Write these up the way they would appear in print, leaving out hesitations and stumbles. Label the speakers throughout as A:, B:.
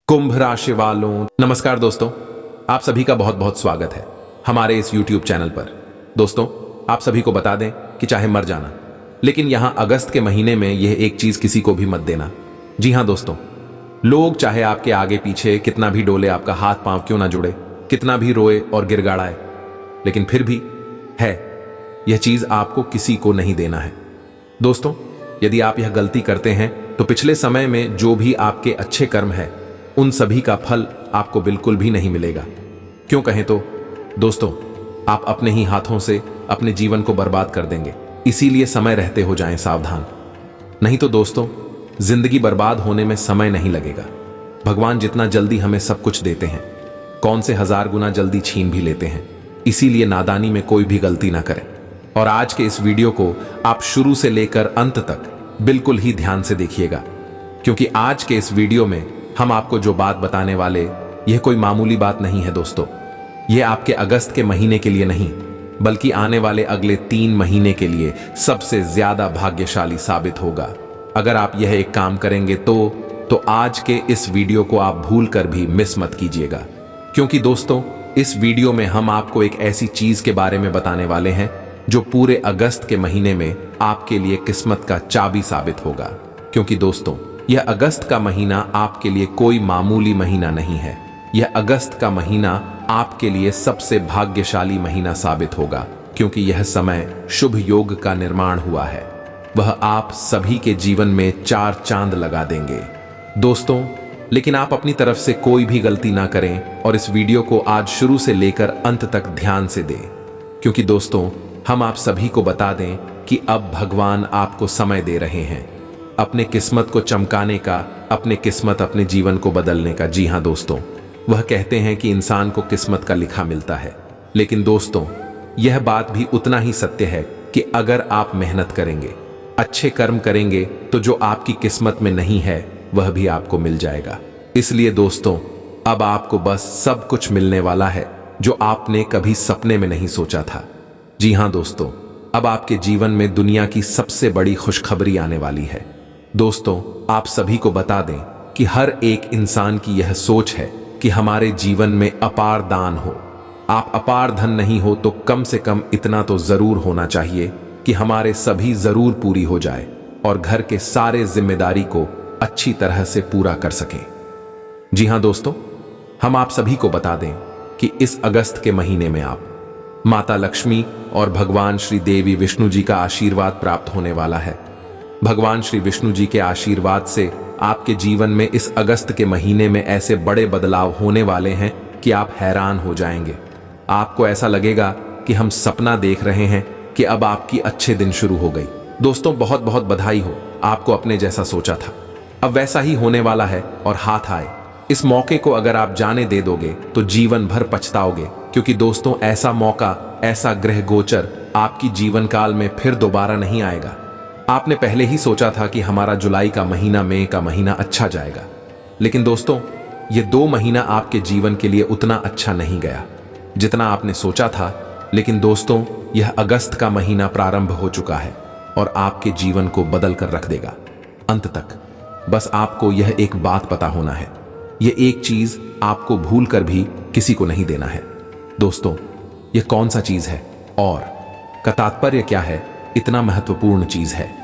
A: कुंभ राशि वालों, नमस्कार दोस्तों। आप सभी का बहुत बहुत स्वागत है हमारे इस YouTube चैनल पर। दोस्तों, आप सभी को बता दें कि चाहे मर जाना, लेकिन यहां अगस्त के महीने में यह एक चीज किसी को भी मत देना। जी हां दोस्तों, लोग चाहे आपके आगे पीछे कितना भी डोले, आपका हाथ पांव क्यों ना जुड़े, कितना भी रोए और गिड़गिड़ाए, लेकिन फिर भी है, यह चीज आपको किसी को नहीं देना है। दोस्तों, यदि आप यह गलती करते हैं तो पिछले समय में जो भी आपके अच्छे कर्म है उन सभी का फल आपको बिल्कुल भी नहीं मिलेगा। क्यों कहें तो दोस्तों, आप अपने ही हाथों से अपने जीवन को बर्बाद कर देंगे। इसीलिए समय रहते हो जाएं सावधान, नहीं तो दोस्तों जिंदगी बर्बाद होने में समय नहीं लगेगा। भगवान जितना जल्दी हमें सब कुछ देते हैं, कौन से 1000 गुना जल्दी छीन भी लेते हैं। इसीलिए नादानी में कोई भी गलती ना करें। और आज के इस वीडियो को आप शुरू से लेकर अंत तक बिल्कुल ही ध्यान से देखिएगा, क्योंकि आज के इस वीडियो में हम आपको जो बात बताने वाले, यह कोई मामूली बात नहीं है दोस्तों। यह आपके अगस्त के महीने के लिए नहीं, बल्कि आने वाले अगले 3 महीने के लिए सबसे ज्यादा भाग्यशाली साबित होगा। अगर आप यह एक काम करेंगे तो आज के इस वीडियो को आप भूल कर भी मिस मत कीजिएगा, क्योंकि दोस्तों इस वीडियो में हम आपको एक ऐसी चीज के बारे में बताने वाले हैं जो पूरे अगस्त के महीने में आपके लिए किस्मत का चाबी साबित होगा। क्योंकि दोस्तों यह अगस्त का महीना आपके लिए कोई मामूली महीना नहीं है। यह अगस्त का महीना आपके लिए सबसे भाग्यशाली महीना साबित होगा, क्योंकि यह समय शुभ योग का निर्माण हुआ है। वह आप सभी के जीवन में 4 चांद लगा देंगे दोस्तों। लेकिन आप अपनी तरफ से कोई भी गलती ना करें और इस वीडियो को आज शुरू से लेकर अंत तक ध्यान से दें, क्योंकि दोस्तों हम आप सभी को बता दें कि अब भगवान आपको समय दे रहे हैं अपने किस्मत को चमकाने का, अपने जीवन को बदलने का। जी हां दोस्तों, वह कहते हैं कि इंसान को किस्मत का लिखा मिलता है, लेकिन दोस्तों यह बात भी उतना ही सत्य है कि अगर आप मेहनत करेंगे, अच्छे कर्म करेंगे, तो जो आपकी किस्मत में नहीं है वह भी आपको मिल जाएगा। इसलिए दोस्तों अब आपको बस सब कुछ मिलने वाला है जो आपने कभी सपने में नहीं सोचा था। जी हां दोस्तों, अब आपके जीवन में दुनिया की सबसे बड़ी खुशखबरी आने वाली है। दोस्तों आप सभी को बता दें कि हर एक इंसान की यह सोच है कि हमारे जीवन में अपार दान हो। आप अपार धन नहीं हो तो कम से कम इतना तो जरूर होना चाहिए कि हमारे सभी जरूर पूरी हो जाए और घर के सारे जिम्मेदारी को अच्छी तरह से पूरा कर सकें। जी हां दोस्तों, हम आप सभी को बता दें कि इस अगस्त के महीने में आप माता लक्ष्मी और भगवान श्री देवी विष्णु जी का आशीर्वाद प्राप्त होने वाला है। भगवान श्री विष्णु जी के आशीर्वाद से आपके जीवन में इस अगस्त के महीने में ऐसे बड़े बदलाव होने वाले हैं कि आप हैरान हो जाएंगे। आपको ऐसा लगेगा कि हम सपना देख रहे हैं कि अब आपकी अच्छे दिन शुरू हो गई। दोस्तों बहुत बहुत बधाई हो, आपको अपने जैसा सोचा था अब वैसा ही होने वाला है और हाथ आए। इस मौके को अगर आप जाने दे दोगे तो जीवन भर पछताओगे, क्योंकि दोस्तों ऐसा मौका, ऐसा ग्रह गोचर आपकी जीवन काल में फिर दोबारा नहीं आएगा। आपने पहले ही सोचा था कि हमारा जुलाई का महीना, मई का महीना अच्छा जाएगा, लेकिन दोस्तों ये 2 महीना आपके जीवन के लिए उतना अच्छा नहीं गया जितना आपने सोचा था। लेकिन दोस्तों यह अगस्त का महीना प्रारंभ हो चुका है और आपके जीवन को बदल कर रख देगा अंत तक। बस आपको यह एक बात पता होना है, यह एक चीज आपको भूल कर भी किसी को नहीं देना है। दोस्तों यह कौन सा चीज है और का तात्पर्य क्या है, इतना महत्वपूर्ण चीज है।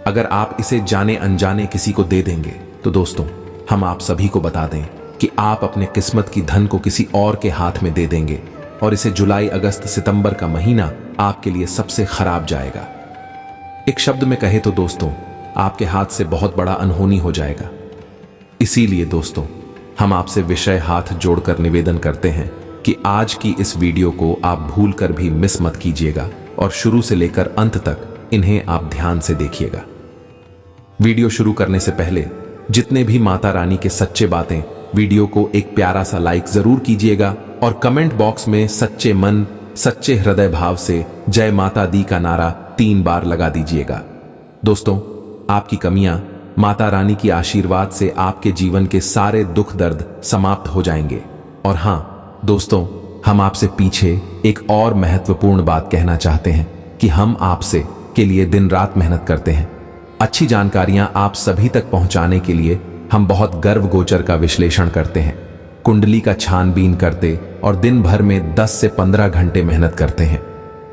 A: अगर आप इसे जाने अनजाने किसी को दे देंगे तो दोस्तों हम आप सभी को बता दें कि आप अपने किस्मत की धन को किसी और के हाथ में दे देंगे और इसे जुलाई, अगस्त, सितंबर का महीना आपके लिए सबसे खराब जाएगा। एक शब्द में कहे तो दोस्तों आपके हाथ से बहुत बड़ा अनहोनी हो जाएगा। इसीलिए दोस्तों हम आपसे विषय हाथ जोड़कर निवेदन करते हैं कि आज की इस वीडियो को आप भूल कर भी मिस मत कीजिएगा और शुरू से लेकर अंत तक इन्हें आप ध्यान से देखिएगा। वीडियो शुरू करने से पहले जितने भी माता रानी के सच्चे बातें, वीडियो को एक प्यारा सा लाइक जरूर कीजिएगा और कमेंट बॉक्स में सच्चे मन, सच्चे हृदय भाव से जय माता दी का नारा 3 बार लगा दीजिएगा। दोस्तों आपकी कमियां माता रानी की आशीर्वाद से आपके जीवन के सारे दुख दर्द समाप्त हो जाएंगे। और हां दोस्तों, हम आपसे पीछे एक और महत्वपूर्ण बात कहना चाहते हैं कि हम आपसे के लिए दिन रात मेहनत करते हैं। अच्छी जानकारियां आप सभी तक पहुंचाने के लिए हम बहुत गर्व गोचर का विश्लेषण करते हैं, कुंडली का छानबीन करते और दिन भर में 10 से 15 घंटे मेहनत करते हैं।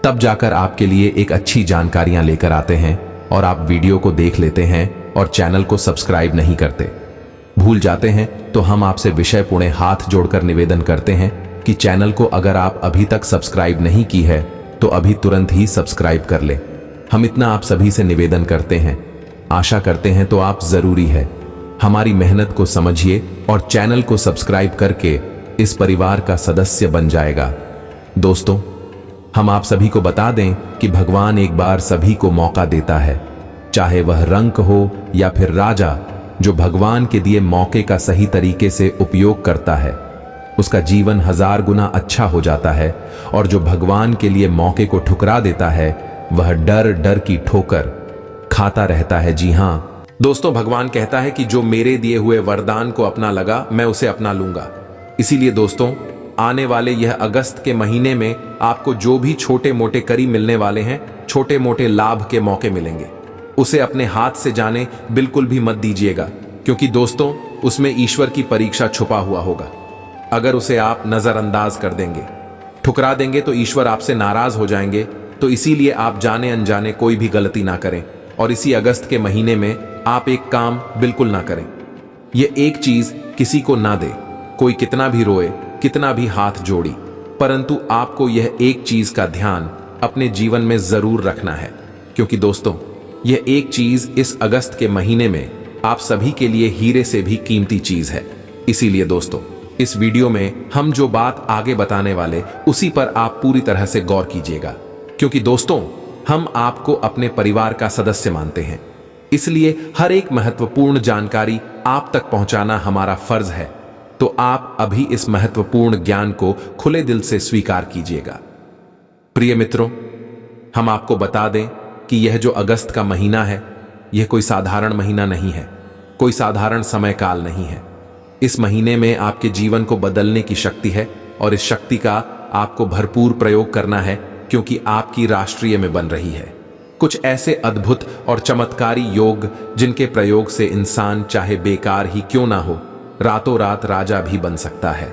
A: तब जाकर आपके लिए एक अच्छी जानकारियां लेकर आते हैं और आप वीडियो को देख लेते हैं और चैनल को सब्सक्राइब नहीं करते, भूल जाते हैं। तो हम आपसे विषय पुणे हाथ जोड़कर निवेदन करते हैं कि चैनल को अगर आप अभी तक सब्सक्राइब नहीं की है तो अभी तुरंत ही सब्सक्राइब कर ले। हम इतना आप सभी से निवेदन करते हैं, आशा करते हैं तो आप जरूरी है हमारी मेहनत को समझिए और चैनल को सब्सक्राइब करके इस परिवार का सदस्य बन जाएगा। दोस्तों, हम आप सभी को बता दें कि भगवान एक बार सभी को मौका देता है, चाहे वह रंक हो या फिर राजा। जो भगवान के दिए मौके का सही तरीके से उपयोग करता है उसका जीवन 1000 गुना अच्छा हो जाता है, और जो भगवान के लिए मौके को ठुकरा देता है वह डर डर की ठोकर खाता रहता है। जी हाँ दोस्तों, भगवान कहता है कि जो मेरे दिए हुए वरदान को अपना लगा मैं उसे अपना लूंगा। इसीलिए दोस्तों, आने वाले यह अगस्त के महीने में आपको जो भी छोटे मोटे करी मिलने वाले हैं, छोटे मोटे लाभ के मौके मिलेंगे, उसे अपने हाथ से जाने बिल्कुल भी मत दीजिएगा, क्योंकि दोस्तों उसमें ईश्वर की परीक्षा छुपा हुआ होगा। अगर उसे आप नजरअंदाज कर देंगे, ठुकरा देंगे तो ईश्वर आपसे नाराज हो जाएंगे। तो इसीलिए आप जाने अनजाने कोई भी गलती ना करें, और इसी अगस्त के महीने में आप एक काम बिल्कुल ना करें। ये एक चीज किसी को ना दे, कोई कितना भी रोए, कितना भी हाथ जोड़ी, परंतु आपको यह एक चीज का ध्यान अपने जीवन में जरूर रखना है, क्योंकि दोस्तों यह एक चीज इस अगस्त के महीने में आप सभी के लिए हीरे से भी कीमती चीज है। इसीलिए दोस्तों, इस वीडियो में हम जो बात आगे बताने वाले उसी पर आप पूरी तरह से गौर कीजिएगा, क्योंकि दोस्तों हम आपको अपने परिवार का सदस्य मानते हैं, इसलिए हर एक महत्वपूर्ण जानकारी आप तक पहुंचाना हमारा फर्ज है। तो आप अभी इस महत्वपूर्ण ज्ञान को खुले दिल से स्वीकार कीजिएगा। प्रिय मित्रों, हम आपको बता दें कि यह जो अगस्त का महीना है, यह कोई साधारण महीना नहीं है, कोई साधारण समय काल नहीं है। इस महीने में आपके जीवन को बदलने की शक्ति है, और इस शक्ति का आपको भरपूर प्रयोग करना है, क्योंकि आपकी राष्ट्रीय में बन रही है कुछ ऐसे अद्भुत और चमत्कारी योग जिनके प्रयोग से इंसान चाहे बेकार ही क्यों ना हो, रातों रात राजा भी बन सकता है।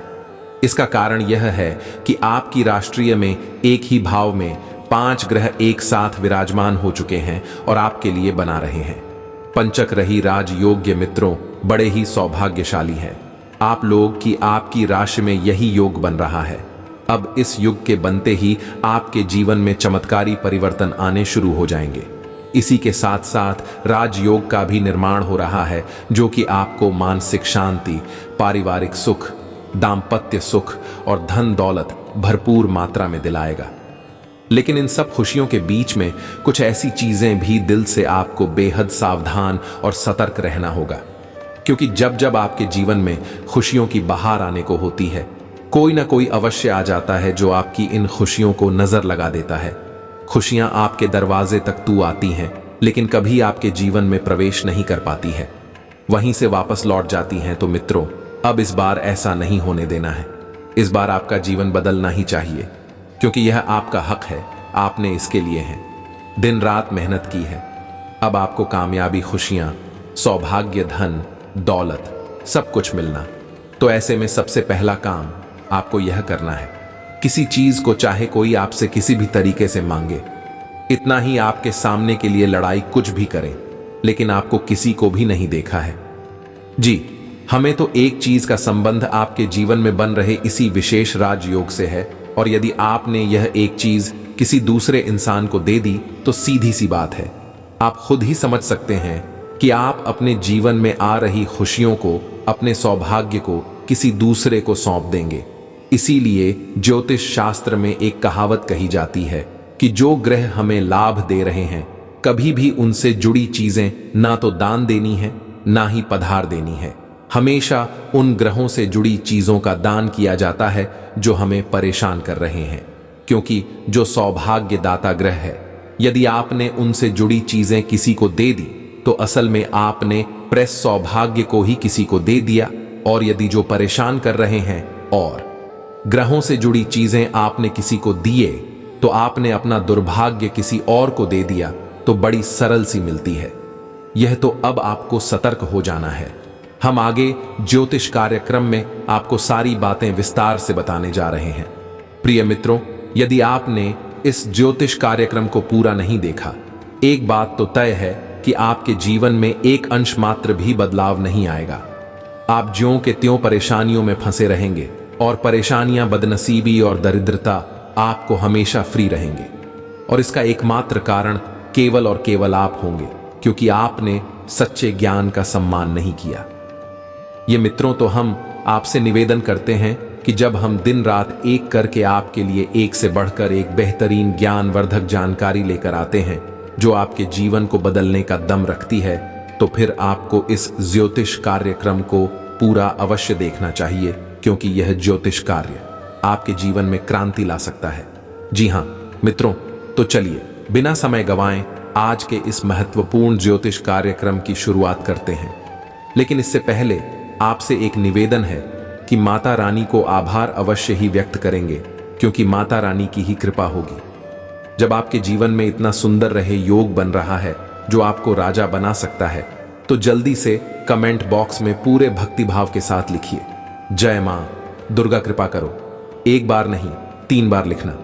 A: इसका कारण यह है कि आपकी राष्ट्रीय में एक ही भाव में 5 ग्रह एक साथ विराजमान हो चुके हैं और आपके लिए बना रहे हैं। पंचक रही राजयोग्य मित्रों बड़े ही सौभाग्यशाली हैं आप लोग कि आपकी राशि में यही योग बन रहा है। अब इस युग के बनते ही आपके जीवन में चमत्कारी परिवर्तन आने शुरू हो जाएंगे। इसी के साथ साथ राजयोग का भी निर्माण हो रहा है, जो कि आपको मानसिक शांति, पारिवारिक सुख, दाम्पत्य सुख और धन दौलत भरपूर मात्रा में दिलाएगा। लेकिन इन सब खुशियों के बीच में कुछ ऐसी चीजें भी दिल से आपको बेहद सावधान और सतर्क रहना होगा, क्योंकि जब जब आपके जीवन में खुशियों की बहार आने को होती है, कोई ना कोई अवश्य आ जाता है जो आपकी इन खुशियों को नजर लगा देता है। खुशियां आपके दरवाजे तक तू आती हैं, लेकिन कभी आपके जीवन में प्रवेश नहीं कर पाती है, वहीं से वापस लौट जाती हैं। तो मित्रों, अब इस बार ऐसा नहीं होने देना है। इस बार आपका जीवन बदलना ही चाहिए, क्योंकि यह आपका हक है, आपने इसके लिए है दिन रात मेहनत की है। अब आपको कामयाबी, खुशियां, सौभाग्य, धन दौलत सब कुछ मिलना। तो ऐसे में सबसे पहला काम आपको यह करना है, किसी चीज को चाहे कोई आपसे किसी भी तरीके से मांगे, इतना ही आपके सामने के लिए लड़ाई कुछ भी करें, लेकिन आपको किसी को भी नहीं देखा है। जी, हमें तो एक चीज का संबंध आपके जीवन में बन रहे इसी विशेष राजयोग से है, और यदि आपने यह एक चीज किसी दूसरे इंसान को दे दी तो सीधी सी बात है, आप खुद ही समझ सकते हैं कि आप अपने जीवन में आ रही खुशियों को, अपने सौभाग्य को किसी दूसरे को सौंप देंगे। इसीलिए ज्योतिष शास्त्र में एक कहावत कही जाती है कि जो ग्रह हमें लाभ दे रहे हैं, कभी भी उनसे जुड़ी चीजें ना तो दान देनी है, ना ही पधार देनी है। हमेशा उन ग्रहों से जुड़ी चीजों का दान किया जाता है जो हमें परेशान कर रहे हैं, क्योंकि जो सौभाग्य दाता ग्रह है, यदि आपने उनसे जुड़ी चीजें किसी को दे दी तो असल में आपने प्रेस सौभाग्य को ही किसी को दे दिया, और यदि जो परेशान कर रहे हैं और ग्रहों से जुड़ी चीजें आपने किसी को दिए तो आपने अपना दुर्भाग्य किसी और को दे दिया, तो बड़ी सरल सी मिलती है। यह तो अब आपको सतर्क हो जाना है। हम आगे ज्योतिष कार्यक्रम में आपको सारी बातें विस्तार से बताने जा रहे हैं। प्रिय मित्रों, यदि आपने इस ज्योतिष कार्यक्रम को पूरा नहीं देखा, एक बात तो तय है कि आपके जीवन में एक अंश मात्र भी बदलाव नहीं आएगा। आप ज्यों के त्यों परेशानियों में फंसे रहेंगे और परेशानियां, बदनसीबी और दरिद्रता आपको हमेशा फ्री रहेंगे। और इसका एकमात्र कारण केवल और केवल आप होंगे, क्योंकि आपने सच्चे ज्ञान का सम्मान नहीं किया। ये मित्रों, तो हम आपसे निवेदन करते हैं कि जब हम दिन रात एक करके आपके लिए एक से बढ़कर एक बेहतरीन ज्ञानवर्धक जानकारी लेकर आते हैं जो आपके जीवन को बदलने का दम रखती है, तो फिर आपको इस ज्योतिष कार्यक्रम को पूरा अवश्य देखना चाहिए, क्योंकि यह ज्योतिष कार्य आपके जीवन में क्रांति ला सकता है। जी हां मित्रों, तो चलिए बिना समय गंवाए आज के इस महत्वपूर्ण ज्योतिष कार्यक्रम की शुरुआत करते हैं। लेकिन इससे पहले आपसे एक निवेदन है कि माता रानी को आभार अवश्य ही व्यक्त करेंगे, क्योंकि माता रानी की ही कृपा होगी। जब आपके जीवन में इतना सुंदर रहे योग बन रहा है जो आपको राजा बना सकता है, तो जल्दी से कमेंट बॉक्स में पूरे भक्तिभाव के साथ लिखिए, जय मां दुर्गा कृपा करो। एक बार नहीं, 3 बार लिखना।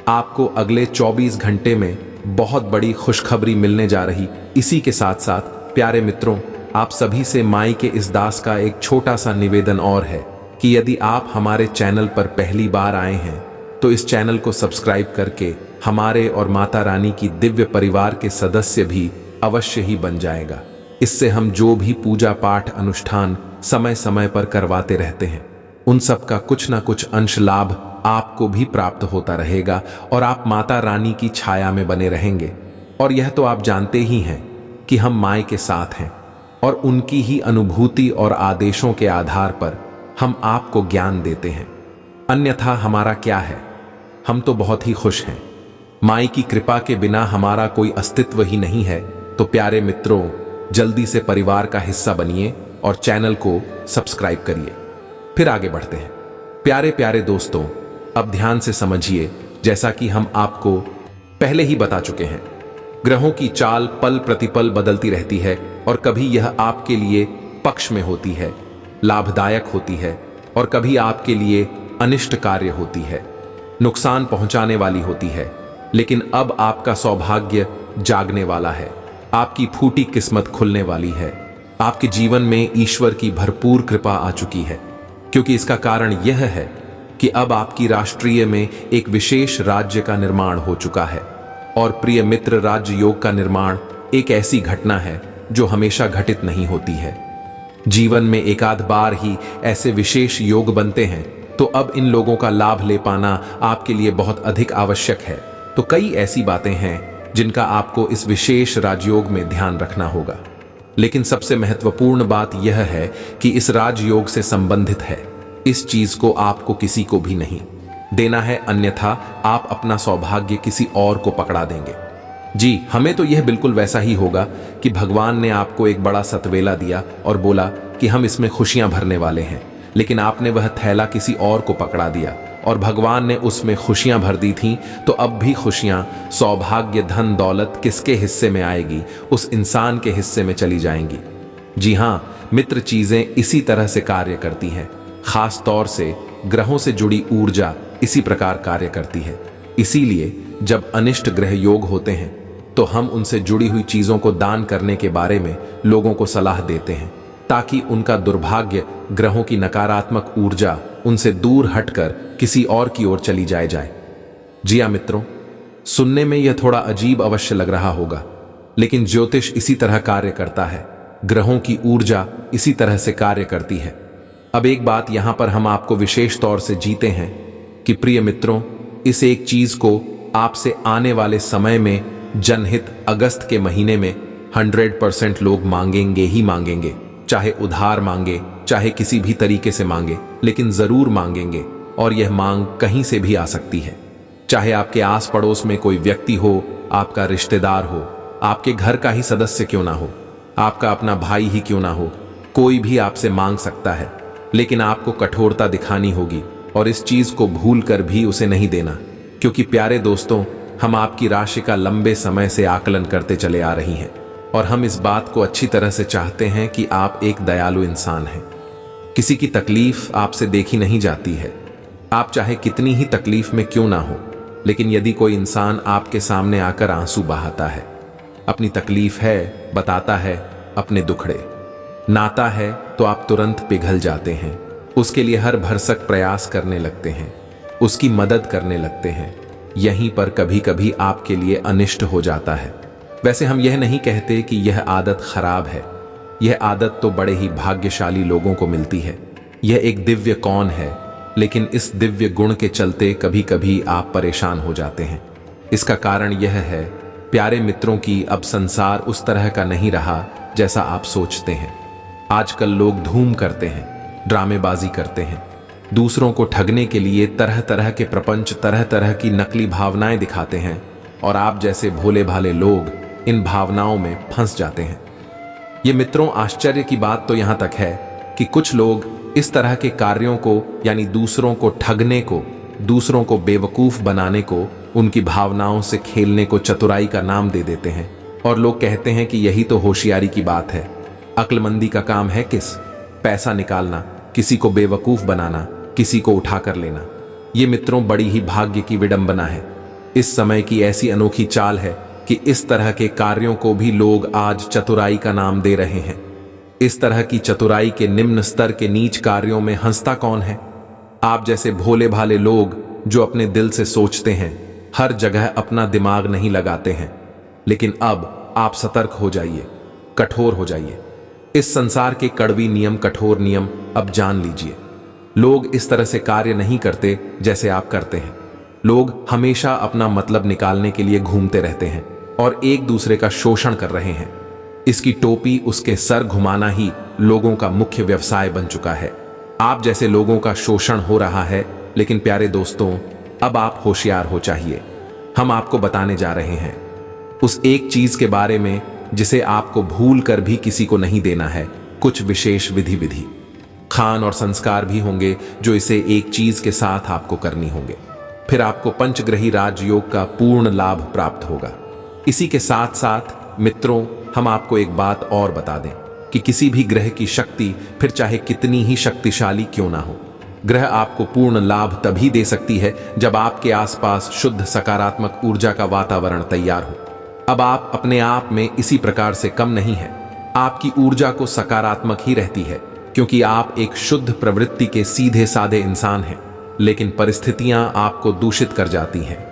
A: आपको अगले 24 घंटे में बहुत बड़ी खुशखबरी मिलने जा रही। इसी के साथ साथ प्यारे मित्रों, आप सभी से माई के इस दास का एक छोटा सा निवेदन और है कि यदि आप हमारे चैनल पर पहली बार आए हैं तो इस चैनल को सब्सक्राइब करके हमारे और माता रानी की दिव्य परिवार के सदस्य भी अवश्य ही बन जाएगा। इससे हम जो भी पूजा पाठ अनुष्ठान समय समय पर करवाते रहते हैं, उन सब का कुछ ना कुछ अंश लाभ आपको भी प्राप्त होता रहेगा और आप माता रानी की छाया में बने रहेंगे। और यह तो आप जानते ही हैं कि हम माई के साथ हैं और उनकी ही अनुभूति और आदेशों के आधार पर हम आपको ज्ञान देते हैं। अन्यथा हमारा क्या है? हम तो बहुत ही खुश हैं। माई की कृपा के बिना हमारा कोई अस्तित्व ही नहीं है। तो प्यारे मित्रों, जल्दी से परिवार का हिस्सा बनिए और चैनल को सब्सक्राइब करिए। फिर आगे बढ़ते हैं। प्यारे प्यारे दोस्तों, अब ध्यान से समझिए, जैसा कि हम आपको पहले ही बता चुके हैं, ग्रहों की चाल पल प्रतिपल बदलती रहती है और कभी यह आपके लिए पक्ष में होती है, लाभदायक होती है, और कभी आपके लिए अनिष्ट कार्य होती है, नुकसान पहुंचाने वाली होती है। लेकिन अब आपका सौभाग्य जागने वाला है, आपकी फूटी किस्मत खुलने वाली है, आपके जीवन में ईश्वर की भरपूर कृपा आ चुकी है। क्योंकि इसका कारण यह है कि अब आपकी राष्ट्रीय में एक विशेष राज्य का निर्माण हो चुका है। और प्रिय मित्र, राज्य योग का निर्माण एक ऐसी घटना है जो हमेशा घटित नहीं होती है। जीवन में एकाध बार ही ऐसे विशेष योग बनते हैं, तो अब इन लोगों का लाभ ले पाना आपके लिए बहुत अधिक आवश्यक है। तो कई ऐसी बातें हैं जिनका आपको इस विशेष राजयोग में ध्यान रखना होगा। लेकिन सबसे महत्वपूर्ण बात यह है कि इस राजयोग से संबंधित है, इस चीज को आपको किसी को भी नहीं देना है, अन्यथा आप अपना सौभाग्य किसी और को पकड़ा देंगे। जी, हमें तो यह बिल्कुल वैसा ही होगा कि भगवान ने आपको एक बड़ा सतवेला दिया और बोला कि हम इसमें खुशियां भरने वाले हैं, लेकिन आपने वह थैला किसी और को पकड़ा दिया और भगवान ने उसमें खुशियां भर दी थीं। तो अब भी खुशियां, सौभाग्य, धन दौलत किसके हिस्से में आएगी? उस इंसान के हिस्से में चली जाएंगी। जी हां मित्र, चीजें इसी तरह से कार्य करती हैं। खास तौर से ग्रहों से जुड़ी ऊर्जा इसी प्रकार कार्य करती है। इसीलिए जब अनिष्ट ग्रह योग होते हैं तो हम उनसे जुड़ी हुई चीजों को दान करने के बारे में लोगों को सलाह देते हैं, ताकि उनका दुर्भाग्य, ग्रहों की नकारात्मक ऊर्जा उनसे दूर हटकर किसी और की ओर चली जाए। जी हाँ मित्रों, सुनने में यह थोड़ा अजीब अवश्य लग रहा होगा, लेकिन ज्योतिष इसी तरह कार्य करता है, ग्रहों की ऊर्जा इसी तरह से कार्य करती है। अब एक बात यहां पर हम आपको विशेष तौर से जीते हैं कि प्रिय मित्रों, इस एक चीज को आपसे आने वाले समय में जनहित अगस्त के महीने में 100% लोग मांगेंगे ही मांगेंगे। चाहे उधार मांगे, चाहे किसी भी तरीके से मांगे, लेकिन जरूर मांगेंगे। और यह मांग कहीं से भी आ सकती है, चाहे आपके आस पड़ोस में कोई व्यक्ति हो, आपका रिश्तेदार हो, आपके घर का ही सदस्य क्यों ना हो, आपका अपना भाई ही क्यों ना हो, कोई भी आपसे मांग सकता है। लेकिन आपको कठोरता दिखानी होगी और इस चीज को भूल कर भी उसे नहीं देना। क्योंकि प्यारे दोस्तों, हम आपकी राशि का लंबे समय से आकलन करते चले आ रही हैं और हम इस बात को अच्छी तरह से चाहते हैं कि आप एक दयालु इंसान हैं। किसी की तकलीफ आपसे देखी नहीं जाती है, आप चाहे कितनी ही तकलीफ में क्यों ना हो, लेकिन यदि कोई इंसान आपके सामने आकर आंसू बहाता है, अपनी तकलीफ है बताता है, अपने दुखड़े नाता है, तो आप तुरंत पिघल जाते हैं, उसके लिए हर भरसक प्रयास करने लगते हैं, उसकी मदद करने लगते हैं। यहीं पर कभी कभी आपके लिए अनिष्ट हो जाता है। वैसे हम यह नहीं कहते कि यह आदत खराब है, यह आदत तो बड़े ही भाग्यशाली लोगों को मिलती है। यह एक दिव्य कौन है, लेकिन इस दिव्य गुण के चलते कभी कभी आप परेशान हो जाते हैं। इसका कारण यह है, प्यारे मित्रों, की अब संसार उस तरह का नहीं रहा जैसा आप सोचते हैं। आजकल लोग धूम करते हैं, ड्रामेबाजी करते हैं, दूसरों को ठगने के लिए तरह तरह के प्रपंच, तरह तरह की नकली भावनाएं दिखाते हैं, और आप जैसे भोले भाले लोग इन भावनाओं में फंस जाते हैं। ये मित्रों, आश्चर्य की बात तो यहां तक है कि कुछ लोग इस तरह के कार्यों को, यानी दूसरों को ठगने को, दूसरों को बेवकूफ बनाने को, उनकी भावनाओं से खेलने को चतुराई का नाम दे देते हैं, और लोग कहते हैं कि यही तो होशियारी की बात है। अक्लमंदी का काम है किस? पैसा निकालना, किसी को बेवकूफ बनाना, किसी को उठा कर लेना। ये मित्रों, बड़ी ही भाग्य की विडंबना है। इस समय की ऐसी अनोखी चाल है कि इस तरह के कार्यों को भी लोग आज चतुराई का नाम दे रहे हैं। इस तरह की चतुराई के निम्न स्तर के नीच कार्यों में हंसता कौन है? आप जैसे भोले भाले लोग जो अपने दिल से सोचते हैं, हर जगह अपना दिमाग नहीं लगाते हैं। लेकिन अब आप सतर्क हो जाइए, कठोर हो जाइए। इस संसार के कड़वी नियम, कठोर नियम अब जान लीजिए। लोग इस तरह से कार्य नहीं करते जैसे आप करते हैं। लोग हमेशा अपना मतलब निकालने के लिए घूमते रहते हैं और एक दूसरे का शोषण कर रहे हैं। इसकी टोपी, उसके सर घुमाना ही लोगों का मुख्य व्यवसाय बन चुका है। आप जैसे लोगों का शोषण हो रहा है। लेकिन प्यारे दोस्तों, अब आप होशियार हो चाहिए। हम आपको बताने जा रहे हैं उस एक चीज के बारे में जिसे आपको भूल कर भी किसी को नहीं देना है। कुछ विशेष विधि खान और संस्कार भी होंगे जो इसे एक चीज के साथ आपको करनी होंगे। फिर आपको पंचग्रही राजयोग का पूर्ण लाभ प्राप्त होगा। इसी के साथ साथ मित्रों, हम आपको एक बात और बता दें कि किसी भी ग्रह की शक्ति, फिर चाहे कितनी ही शक्तिशाली क्यों ना हो, ग्रह आपको पूर्ण लाभ तभी दे सकती है जब आपके आसपास शुद्ध सकारात्मक ऊर्जा का वातावरण तैयार हो। अब आप अपने आप में इसी प्रकार से कम नहीं है। आपकी ऊर्जा को सकारात्मक ही रहती है, क्योंकि आप एक शुद्ध प्रवृत्ति के सीधे साधे इंसान हैं। लेकिन परिस्थितियां आपको दूषित कर जाती हैं।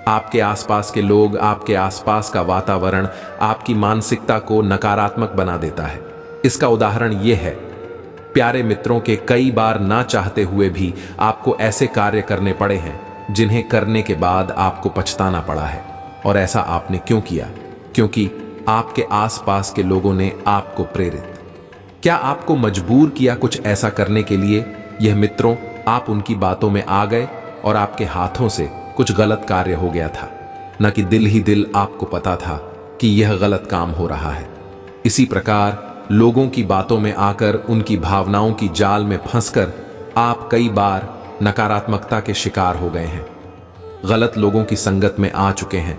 A: आपके आसपास के लोग, आपके आसपास का वातावरण आपकी मानसिकता को नकारात्मक बना देता है। इसका उदाहरण यह है, प्यारे मित्रों, के कई बार ना चाहते हुए भी आपको ऐसे कार्य करने पड़े हैं जिन्हें करने के बाद आपको पछताना पड़ा है। और ऐसा आपने क्यों किया? क्योंकि आपके आसपास के लोगों ने आपको प्रेरित, क्या आपको मजबूर किया कुछ ऐसा करने के लिए? यह मित्रों, आप उनकी बातों में आ गए और आपके हाथों से कुछ गलत कार्य हो गया था, न कि दिल ही दिल आपको पता था कि यह गलत काम हो रहा है। इसी प्रकार लोगों की बातों में आकर, उनकी भावनाओं की जाल में फंसकर आप कई बार नकारात्मकता के शिकार हो गए हैं, गलत लोगों की संगत में आ चुके हैं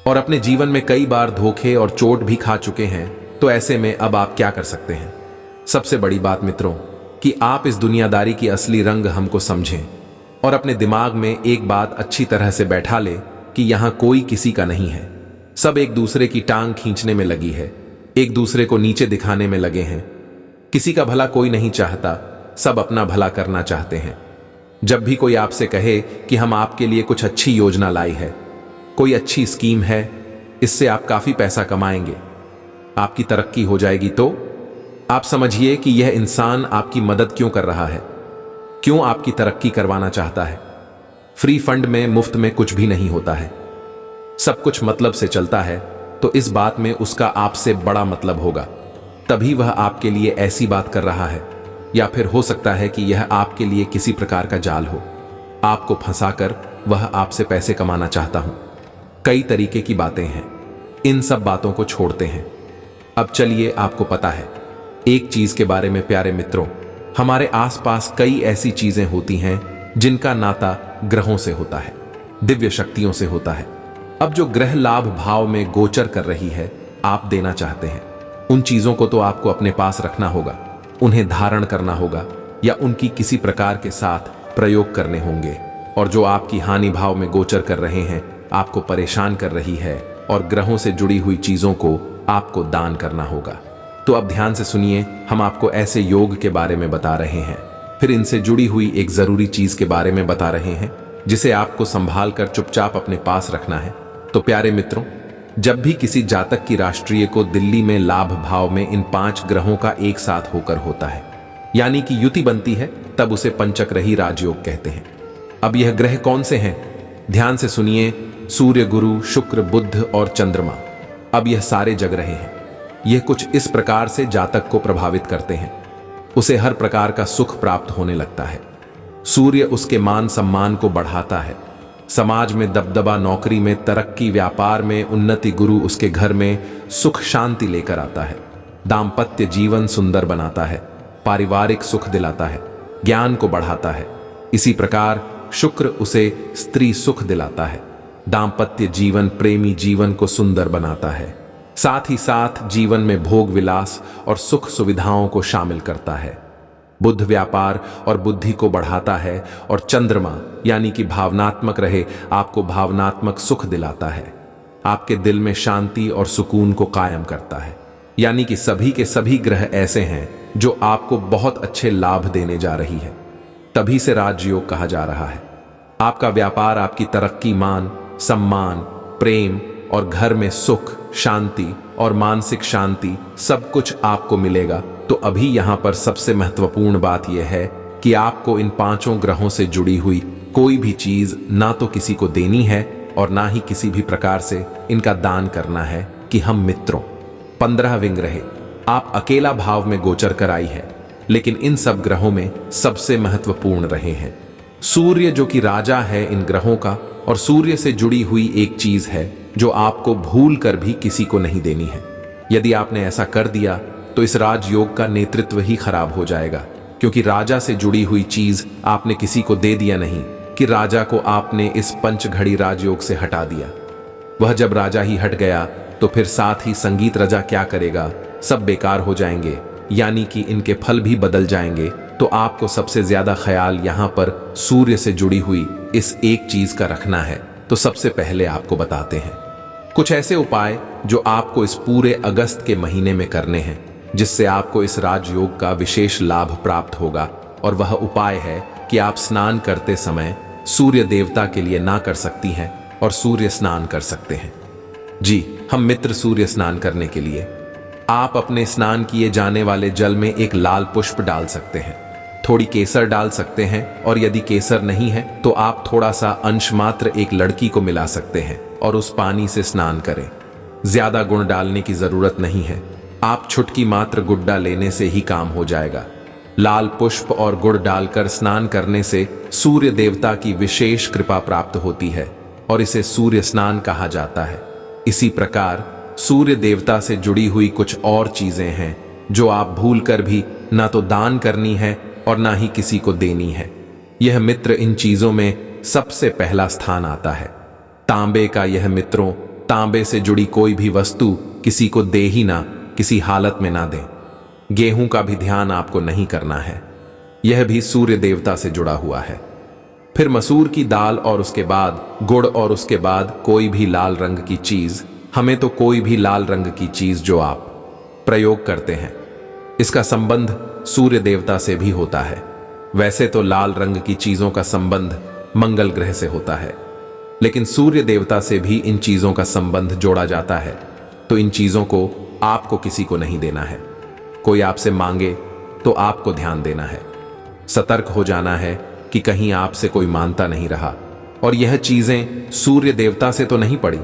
A: और अपने जीवन में कई बार धोखे और चोट भी खा चुके हैं। तो ऐसे में अब आप क्या कर सकते हैं? सबसे बड़ी बात मित्रों, कि आप इस दुनियादारी की असली रंग हमको समझें और अपने दिमाग में एक बात अच्छी तरह से बैठा ले कि यहां कोई किसी का नहीं है। सब एक दूसरे की टांग खींचने में लगी है, एक दूसरे को नीचे दिखाने में लगे हैं। किसी का भला कोई नहीं चाहता, सब अपना भला करना चाहते हैं। जब भी कोई आपसे कहे कि हम आपके लिए कुछ अच्छी योजना लाई है, कोई अच्छी स्कीम है, इससे आप काफी पैसा कमाएंगे, आपकी तरक्की हो जाएगी, तो आप समझिए कि यह इंसान आपकी मदद क्यों कर रहा है, क्यों आपकी तरक्की करवाना चाहता है। फ्री फंड में, मुफ्त में कुछ भी नहीं होता है, सब कुछ मतलब से चलता है। तो इस बात में उसका आपसे बड़ा मतलब होगा, तभी वह आपके लिए ऐसी बात कर रहा है। या फिर हो सकता है कि यह आपके लिए किसी प्रकार का जाल हो, आपको फंसाकर वह आपसे पैसे कमाना चाहता हूं। कई तरीके की बातें हैं, इन सब बातों को छोड़ते हैं। अब चलिए, आपको पता है एक चीज के बारे में प्यारे मित्रों, हमारे आसपास कई ऐसी चीजें होती हैं जिनका नाता ग्रहों से होता है, दिव्य शक्तियों से होता है। अब जो ग्रह लाभ भाव में गोचर कर रही है, आप देना चाहते हैं, उन चीजों को तो आपको अपने पास रखना होगा, उन्हें धारण करना होगा या उनकी किसी प्रकार के साथ प्रयोग करने होंगे। और जो आपकी हानि भाव में गोचर कर रहे हैं, आपको परेशान कर रही है, और ग्रहों से जुड़ी हुई चीजों को आपको दान करना होगा। तो अब ध्यान से सुनिए, हम आपको ऐसे योग के बारे में बता रहे हैं, फिर इनसे जुड़ी हुई एक जरूरी चीज के बारे में बता रहे हैं जिसे आपको संभाल कर चुपचाप अपने पास रखना है। तो प्यारे मित्रों, जब भी किसी जातक की राष्ट्रीय को दिल्ली में लाभ भाव में इन 5 ग्रहों का एक साथ होकर होता है, यानी कि युति बनती है, तब उसे पंचग्रही राजयोग कहते हैं। अब यह ग्रह कौन से हैं? ध्यान से सुनिए, सूर्य, गुरु, शुक्र, बुध और चंद्रमा। अब यह सारे जग रहे हैं। यह कुछ इस प्रकार से जातक को प्रभावित करते हैं, उसे हर प्रकार का सुख प्राप्त होने लगता है। सूर्य उसके मान सम्मान को बढ़ाता है, समाज में दबदबा, नौकरी में तरक्की, व्यापार में उन्नति। गुरु उसके घर में सुख शांति लेकर आता है, दाम्पत्य जीवन सुंदर बनाता है, पारिवारिक सुख दिलाता है, ज्ञान को बढ़ाता है। इसी प्रकार शुक्र उसे स्त्री सुख दिलाता है, दाम्पत्य जीवन, प्रेमी जीवन को सुंदर बनाता है, साथ ही साथ जीवन में भोग विलास और सुख सुविधाओं को शामिल करता है। बुध व्यापार और बुद्धि को बढ़ाता है, और चंद्रमा यानी कि भावनात्मक रहे, आपको भावनात्मक सुख दिलाता है, आपके दिल में शांति और सुकून को कायम करता है। यानी कि सभी के सभी ग्रह ऐसे हैं जो आपको बहुत अच्छे लाभ देने जा रही है। तभी से राजयोग कहा जा रहा है। आपका व्यापार, आपकी तरक्की, मान सम्मान, प्रेम और घर में सुख शांति और मानसिक शांति, सब कुछ आपको मिलेगा। तो अभी यहां पर सबसे महत्वपूर्ण बात यह है कि आपको इन 5 ग्रहों से जुड़ी हुई कोई भी चीज ना तो किसी को देनी है और ना ही किसी भी प्रकार से इनका दान करना है। कि हम मित्रों, 15 विंग रहे, आप अकेला भाव में गोचर कर आई है, लेकिन इन सब ग्रहों में सबसे महत्वपूर्ण रहे हैं सूर्य, जो कि राजा है इन ग्रहों का। और सूर्य से जुड़ी हुई एक चीज है जो आपको भूल कर भी किसी को नहीं देनी है। यदि आपने ऐसा कर दिया तो इस राजयोग का नेतृत्व ही खराब हो जाएगा, क्योंकि राजा से जुड़ी हुई चीज आपने किसी को दे दिया नहीं कि राजा को आपने इस पंचघड़ी राजयोग से हटा दिया। वह जब राजा ही हट गया तो फिर साथ ही संगीत राजा क्या करेगा, सब बेकार हो जाएंगे, यानी कि इनके फल भी बदल जाएंगे। तो आपको सबसे ज्यादा ख्याल यहां पर सूर्य से जुड़ी हुई इस एक चीज का रखना है। तो सबसे पहले आपको बताते हैं कुछ ऐसे उपाय जो आपको इस पूरे अगस्त के महीने में करने हैं, जिससे आपको इस राजयोग का विशेष लाभ प्राप्त होगा। और वह उपाय है कि आप स्नान करते समय सूर्य देवता के लिए ना कर सकती हैं और सूर्य स्नान कर सकते हैं। जी हम मित्र, सूर्य स्नान करने के लिए आप अपने स्नान किए जाने वाले जल में एक लाल पुष्प डाल सकते हैं, थोड़ी केसर डाल सकते हैं, और यदि केसर नहीं है तो आप थोड़ा सा अंश मात्र एक लड़की को मिला सकते हैं और उस पानी से स्नान करें। ज्यादा गुण डालने की जरूरत नहीं है, आप छुटकी मात्र गुड्डा लेने से ही काम हो जाएगा। लाल पुष्प और गुड़ डालकर स्नान करने से सूर्य देवता की विशेष कृपा प्राप्त होती है और इसे सूर्य स्नान कहा जाता है। इसी प्रकार सूर्य देवता से जुड़ी हुई कुछ और चीजें हैं जो आप भूलकर भी ना तो दान करनी है और ना ही किसी को देनी है। यह मित्र, इन चीजों में सबसे पहला स्थान आता है तांबे का। यह मित्रों, तांबे से जुड़ी कोई भी वस्तु किसी को दे ही ना, किसी हालत में ना दें। गेहूं का भी ध्यान आपको नहीं करना है, यह भी सूर्य देवता से जुड़ा हुआ है। फिर मसूर की दाल और उसके बाद गुड़ और उसके बाद कोई भी लाल रंग की चीज। हमें तो कोई भी लाल रंग की चीज जो आप प्रयोग करते हैं, इसका संबंध सूर्य देवता से भी होता है। वैसे तो लाल रंग की चीजों का संबंध मंगल ग्रह से होता है, लेकिन सूर्य देवता से भी इन चीजों का संबंध जोड़ा जाता है। तो इन चीजों को आपको किसी को नहीं देना है। कोई आपसे मांगे तो आपको ध्यान देना है, सतर्क हो जाना है कि कहीं आपसे कोई मानता नहीं रहा। और यह चीजें सूर्य देवता से तो नहीं पड़ी,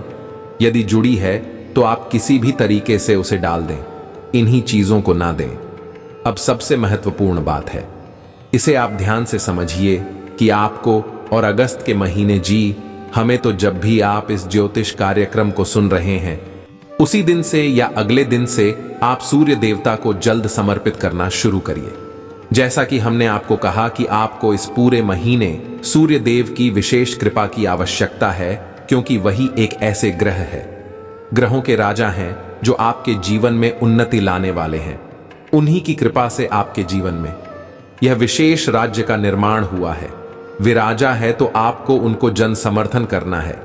A: यदि जुड़ी है तो आप किसी भी तरीके से उसे डाल दें, इन्हीं चीजों को ना दें। अब सबसे महत्वपूर्ण बात है, इसे आप ध्यान से समझिए कि आपको और अगस्त के महीने हमें तो जब भी आप इस ज्योतिष कार्यक्रम को सुन रहे हैं उसी दिन से या अगले दिन से आप सूर्य देवता को जल्द समर्पित करना शुरू करिए। जैसा कि हमने आपको कहा कि आपको इस पूरे महीने सूर्य देव की विशेष कृपा की आवश्यकता है, क्योंकि वही एक ऐसे ग्रह है, ग्रहों के राजा हैं जो आपके जीवन में उन्नति लाने वाले हैं। उन्हीं की कृपा से आपके जीवन में यह विशेष राज्य का निर्माण हुआ है। विराजा है तो आपको उनको जन समर्थन करना है,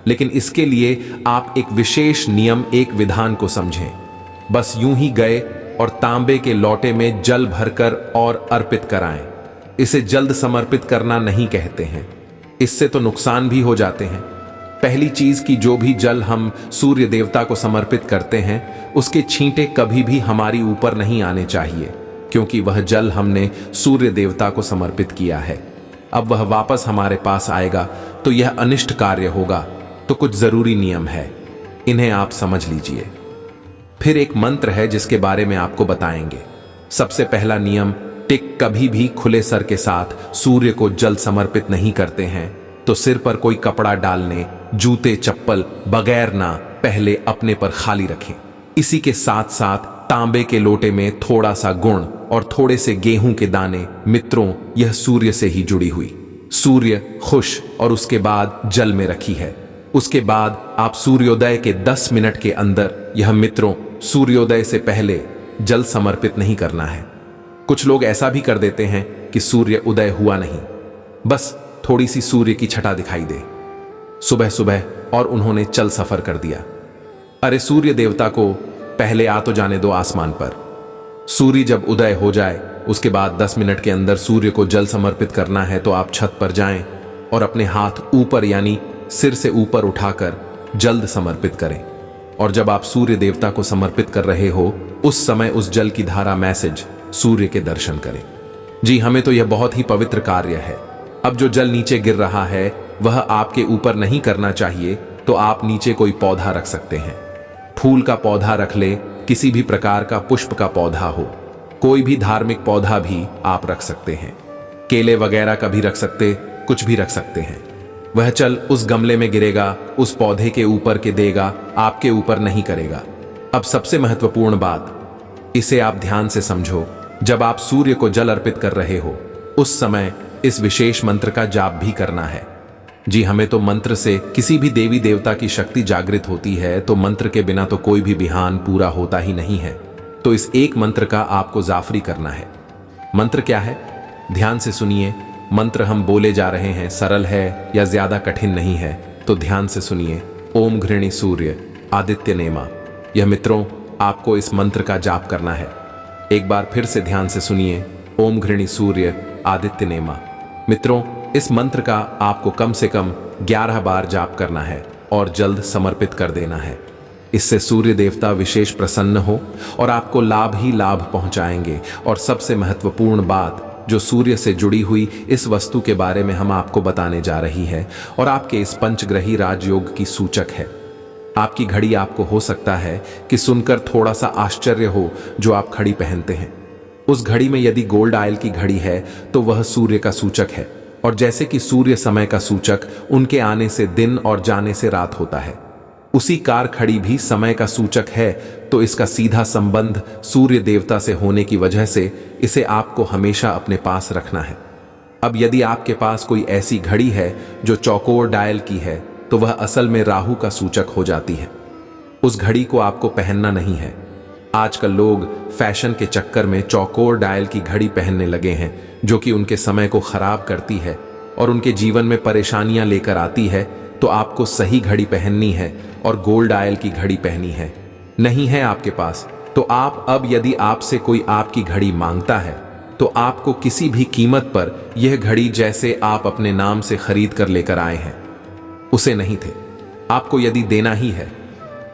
A: लेकिन इसके लिए आप एक विशेष नियम, एक विधान को समझें। बस यूं ही गए और तांबे के लोटे में जल भरकर और अर्पित कराएं। इसे जल्द समर्पित करना नहीं कहते हैं, इससे तो नुकसान भी हो जाते हैं। पहली चीज कि जो भी जल हम सूर्य देवता को समर्पित करते हैं, उसके छींटे कभी भी हमारी ऊपर नहीं आने चाहिए, क्योंकि वह जल हमने सूर्य देवता को समर्पित किया है। अब वह वापस हमारे पास आएगा तो यह अनिष्ट कार्य होगा। तो कुछ जरूरी नियम है, इन्हें आप समझ लीजिए। फिर एक मंत्र है जिसके बारे में आपको बताएंगे। सबसे पहला नियम, टिक कभी भी खुले सर के साथ सूर्य को जल समर्पित नहीं करते हैं तो सिर पर कोई कपड़ा डालने, जूते चप्पल बगैर ना पहले अपने पर खाली रखें। इसी के साथ साथ तांबे के लोटे में थोड़ा सा गुण और थोड़े से गेहूं के दाने। मित्रों, यह सूर्य से ही जुड़ी हुई, सूर्य खुश और उसके बाद जल में रखी है। उसके बाद आप सूर्योदय के 10 मिनट के अंदर, यह मित्रों सूर्योदय से पहले जल समर्पित नहीं करना है। कुछ लोग ऐसा भी कर देते हैं कि सूर्य उदय हुआ नहीं, बस थोड़ी सी सूर्य की छटा दिखाई दे सुबह सुबह और उन्होंने चल सफर कर दिया। अरे सूर्य देवता को पहले आ तो जाने दो आसमान पर। सूर्य जब उदय हो जाए उसके बाद 10 मिनट के अंदर सूर्य को जल समर्पित करना है तो आप छत पर जाएं और अपने हाथ ऊपर यानी सिर से ऊपर उठाकर जल्द समर्पित करें। और जब आप सूर्य देवता को समर्पित कर रहे हो उस समय उस जल की धारा मैसेज सूर्य के दर्शन करें। जी, हमें तो यह बहुत ही पवित्र कार्य है। अब जो जल नीचे गिर रहा है वह आपके ऊपर नहीं करना चाहिए, तो आप नीचे कोई पौधा रख सकते हैं। फूल का पौधा रख ले, किसी भी प्रकार का पुष्प का पौधा हो, कोई भी धार्मिक पौधा भी आप रख सकते हैं। केले वगैरह का भी रख सकते, कुछ भी रख सकते हैं। वह जल उस गमले में गिरेगा, उस पौधे के ऊपर के देगा, आपके ऊपर नहीं करेगा। अब सबसे महत्वपूर्ण बात, इसे आप ध्यान से समझो। जब आप सूर्य को जल अर्पित कर रहे हो उस समय इस विशेष मंत्र का जाप भी करना है। जी, हमें तो मंत्र से किसी भी देवी देवता की शक्ति जागृत होती है, तो मंत्र के बिना तो कोई भी विधान पूरा होता ही नहीं है। तो इस एक मंत्र का आपको जाफरी करना है। मंत्र क्या है, ध्यान से सुनिए। मंत्र हम बोले जा रहे हैं, सरल है या ज्यादा कठिन नहीं है, तो ध्यान से सुनिए। ओम घृणी सूर्य आदित्य नेमा। यह मित्रों आपको इस मंत्र का जाप करना है। एक बार फिर से ध्यान से सुनिए। ओम घृणी सूर्य आदित्य नेमा। मित्रों, इस मंत्र का आपको कम से कम 11 बार जाप करना है और जल्द समर्पित कर देना है। इससे सूर्य देवता विशेष प्रसन्न हो और आपको लाभ ही लाभ पहुंचाएंगे। और सबसे महत्वपूर्ण बात, जो सूर्य से जुड़ी हुई इस वस्तु के बारे में हम आपको बताने जा रही है और आपके इस पंचग्रही राजयोग की सूचक है। आपकी घड़ी आपको हो सकता है कि सुनकर थोड़ा सा आश्चर्य हो, जो आप घड़ी पहनते हैं। उस घड़ी में यदि गोल्ड आयल की घड़ी है तो वह सूर्य का सूचक है। और जैसे कि सूर्य समय का सूचक, उनके आने से दिन और जाने से रात होता है, उसी कार खड़ी भी समय का सूचक है। तो इसका सीधा संबंध सूर्य देवता से होने की वजह से इसे आपको हमेशा अपने पास रखना है। अब यदि आपके पास कोई ऐसी घड़ी है जो चौकोर डायल की है, तो वह असल में राहु का सूचक हो जाती है। उस घड़ी को आपको पहनना नहीं है। आजकल लोग फैशन के चक्कर में चौकोर डायल की घड़ी पहनने लगे हैं, जो कि उनके समय को खराब करती है और उनके जीवन में परेशानियां लेकर आती है। तो आपको सही घड़ी पहननी है और गोल्ड डायल की घड़ी पहनी है। नहीं है आपके पास, तो आप अब यदि आपसे कोई आपकी घड़ी मांगता है तो आपको किसी भी कीमत पर यह घड़ी, जैसे आप अपने नाम से खरीद कर लेकर आए हैं, उसे नहीं थे। आपको यदि देना ही है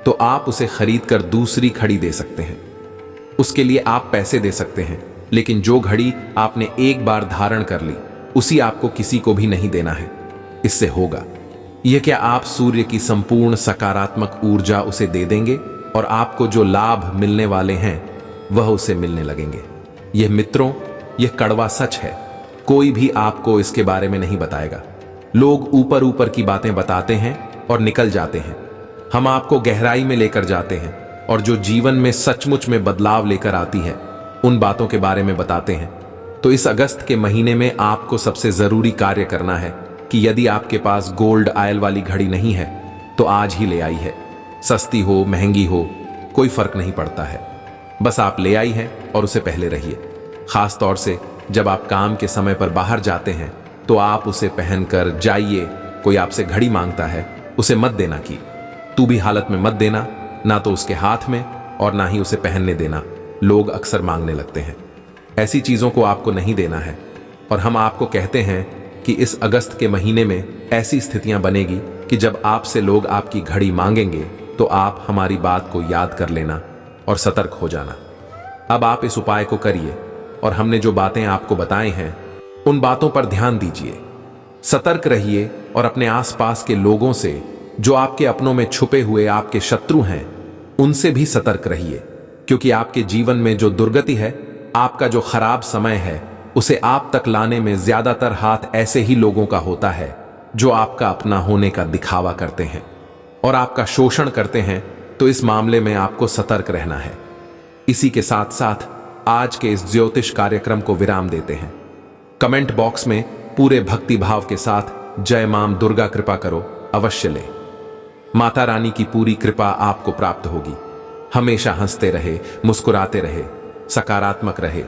A: तो आप उसे खरीद कर दूसरी घड़ी दे सकते हैं। उसके लिए आप पैसे दे सकते हैं, लेकिन जो घड़ी आपने एक बार धारण कर ली उसी आपको किसी को भी नहीं देना है। इससे होगा यह क्या, आप सूर्य की संपूर्ण सकारात्मक ऊर्जा उसे दे देंगे और आपको जो लाभ मिलने वाले हैं वह उसे मिलने लगेंगे। यह मित्रों, यह कड़वा सच है। कोई भी आपको इसके बारे में नहीं बताएगा। लोग ऊपर ऊपर की बातें बताते हैं और निकल जाते हैं। हम आपको गहराई में लेकर जाते हैं और जो जीवन में सचमुच में बदलाव लेकर आती है उन बातों के बारे में बताते हैं। तो इस अगस्त के महीने में आपको सबसे जरूरी कार्य करना है कि यदि आपके पास गोल्ड आयल वाली घड़ी नहीं है तो आज ही ले आई है। सस्ती हो महंगी हो, कोई फर्क नहीं पड़ता है। बस आप ले आई हैं और उसे पहले रहिए। खास तौर से जब आप काम के समय पर बाहर जाते हैं तो आप उसे पहनकर जाइए। कोई आपसे घड़ी मांगता है, उसे मत देना कि तू भी हालत में मत देना, ना तो उसके हाथ में और ना ही उसे पहनने देना। लोग अक्सर मांगने लगते हैं। ऐसी चीजों को आपको नहीं देना है। और हम आपको कहते हैं कि इस अगस्त के महीने में ऐसी स्थितियां बनेगी कि जब आपसे लोग आपकी घड़ी मांगेंगे तो आप हमारी बात को याद कर लेना और सतर्क हो जाना। अब आप इस उपाय को करिए और हमने जो बातें आपको बताई हैं उन बातों पर ध्यान दीजिए। सतर्क रहिए और अपने आसपास के लोगों से, जो आपके अपनों में छुपे हुए आपके शत्रु हैं, उनसे भी सतर्क रहिए। क्योंकि आपके जीवन में जो दुर्गति है, आपका जो खराब समय है, उसे आप तक लाने में ज्यादातर हाथ ऐसे ही लोगों का होता है जो आपका अपना होने का दिखावा करते हैं और आपका शोषण करते हैं। तो इस मामले में आपको सतर्क रहना है। इसी के साथ साथ आज के इस ज्योतिष कार्यक्रम को विराम देते हैं। कमेंट बॉक्स में पूरे भक्ति भाव के साथ जय मां दुर्गा कृपा करो अवश्य ले। माता रानी की पूरी कृपा आपको प्राप्त होगी। हमेशा हंसते रहे, मुस्कुराते रहे, सकारात्मक रहे।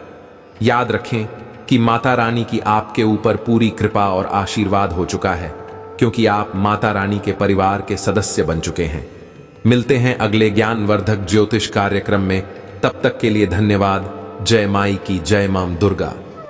A: याद रखें कि माता रानी की आपके ऊपर पूरी कृपा और आशीर्वाद हो चुका है, क्योंकि आप माता रानी के परिवार के सदस्य बन चुके हैं। मिलते हैं अगले ज्ञानवर्धक ज्योतिष कार्यक्रम में। तब तक के लिए धन्यवाद। जय माई की जय मां दुर्गा।